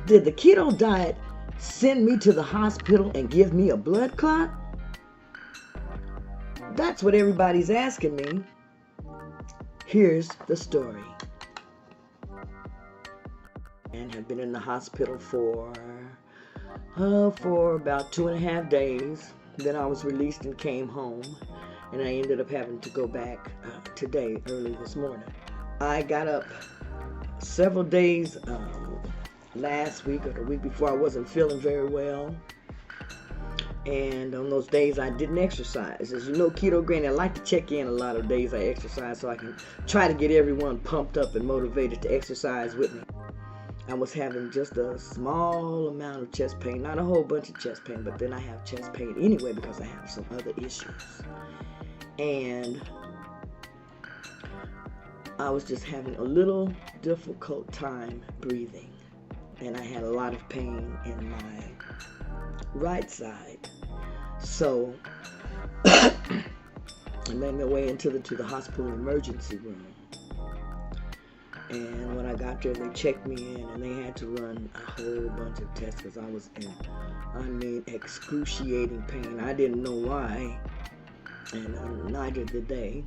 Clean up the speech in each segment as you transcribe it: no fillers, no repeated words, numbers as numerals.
Did the keto diet send me to the hospital and give me a blood clot? That's what everybody's asking me. Here's the story. And have been in the hospital for about 2.5 days. Then I was released and came home, and I ended up having to go back today, early this morning. I got up several days last week or the week before. I wasn't feeling very well, and on those days I didn't exercise. As you know, Keto Granny, I like to check in a lot of days I exercise so I can try to get everyone pumped up and motivated to exercise with me. I was having just a small amount of chest pain, not a whole bunch of chest pain, but then I have chest pain anyway because I have some other issues. And I was just having a little difficult time breathing, and I had a lot of pain in my right side. So I made my way into the hospital emergency room. And when I got there, they checked me in, and they had to run a whole bunch of tests because I was in, excruciating pain. I didn't know why, and neither did they,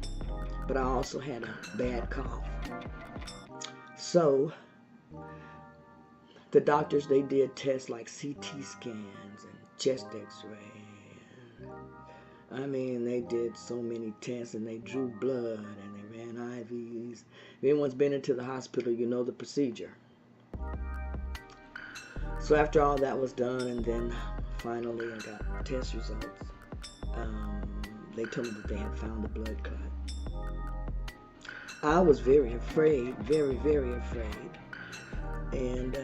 but I also had a bad cough. So the doctors, they did tests like CT scans and chest x-ray. They did so many tests, and they drew blood, and they ran IVs. If anyone's been into the hospital, you know the procedure. So after all that was done, and then finally I got test results, they told me that they had found a blood clot. I was very afraid, very, very afraid. And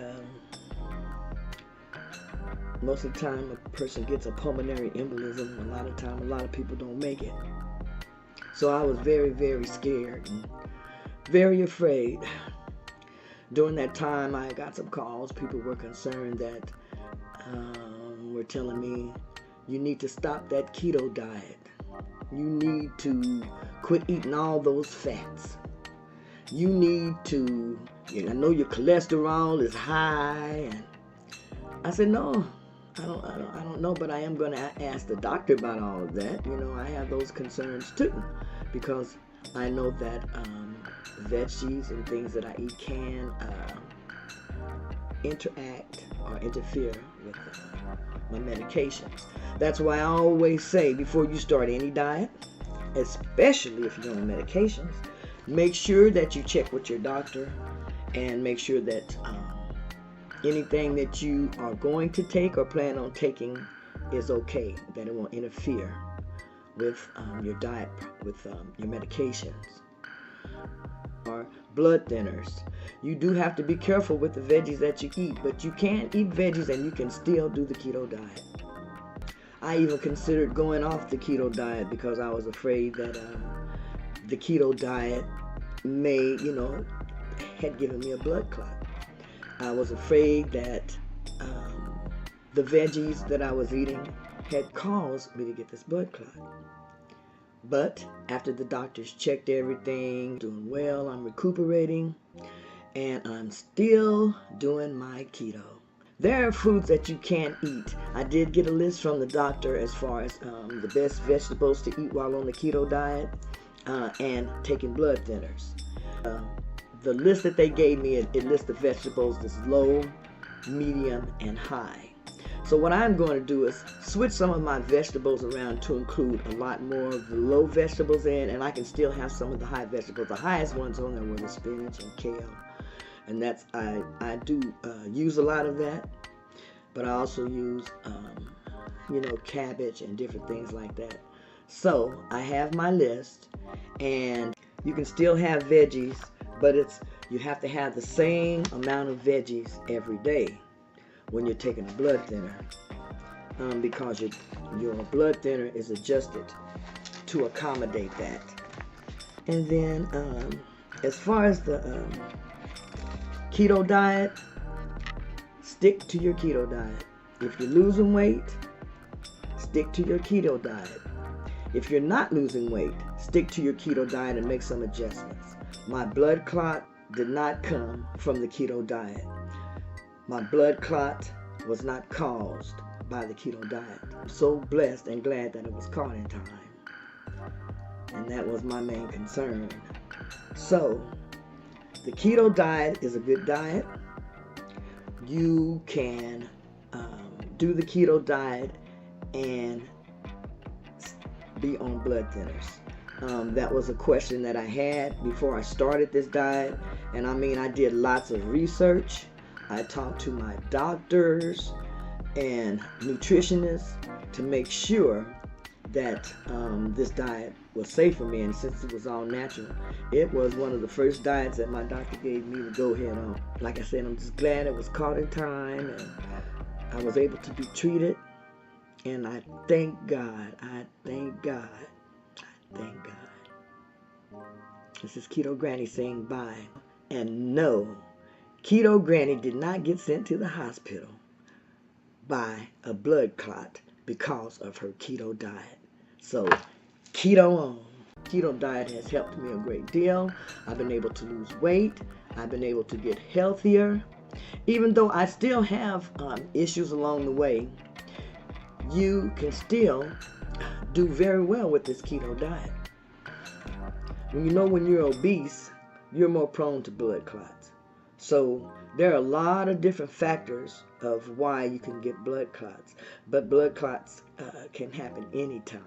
most of the time a person gets a pulmonary embolism. A lot of people don't make it. So I was very, very scared and very afraid. During that time, I got some calls. People were concerned that were telling me, you need to stop that keto diet. You need to quit eating all those fats. You need to, I know your cholesterol is high. And I said, no, I don't know, but I am going to ask the doctor about all of that. I have those concerns too, because I know that veggies and things that I eat can interact or interfere with my medications. That's why I always say, before you start any diet, especially if you're on medications, make sure that you check with your doctor and make sure that anything that you are going to take or plan on taking is okay, that it won't interfere with your diet, with your medications or blood thinners. You do have to be careful with the veggies that you eat, but you can eat veggies and you can still do the keto diet. I even considered going off the keto diet because I was afraid that the keto diet may, had given me a blood clot. I was afraid that the veggies that I was eating had caused me to get this blood clot. But after the doctors checked everything, doing well, I'm recuperating, and I'm still doing my keto. There are foods that you can't eat. I did get a list from the doctor as far as the best vegetables to eat while on the keto diet and taking blood thinners. The list that they gave me, it lists the vegetables that's low, medium, and high. So what I'm going to do is switch some of my vegetables around to include a lot more of the low vegetables in, and I can still have some of the high vegetables. The highest ones on there were the spinach and kale, and that's I do use a lot of that, but I also use cabbage and different things like that. So I have my list, and you can still have veggies, but you have to have the same amount of veggies every day when you're taking a blood thinner, because your blood thinner is adjusted to accommodate that. And then as far as the keto diet, stick to your keto diet. If you're losing weight, stick to your keto diet. If you're not losing weight, stick to your keto diet and make some adjustments. My blood clot did not come from the keto diet. My blood clot was not caused by the keto diet. I'm so blessed and glad that it was caught in time. And that was my main concern. So, the keto diet is a good diet. You can do the keto diet and be on blood thinners. That was a question that I had before I started this diet. And I mean, I did lots of research. I talked to my doctors and nutritionists to make sure that this diet was safe for me. And since it was all natural, it was one of the first diets that my doctor gave me to go ahead on. Like I said, I'm just glad it was caught in time and I was able to be treated. And I thank God. I thank God. I thank God. This is Keto Granny saying bye. And no, Keto Granny did not get sent to the hospital by a blood clot because of her keto diet. So, keto on. Keto diet has helped me a great deal. I've been able to lose weight. I've been able to get healthier. Even though I still have issues along the way, you can still do very well with this keto diet. When you're obese, you're more prone to blood clots. So there are a lot of different factors of why you can get blood clots. But blood clots can happen anytime.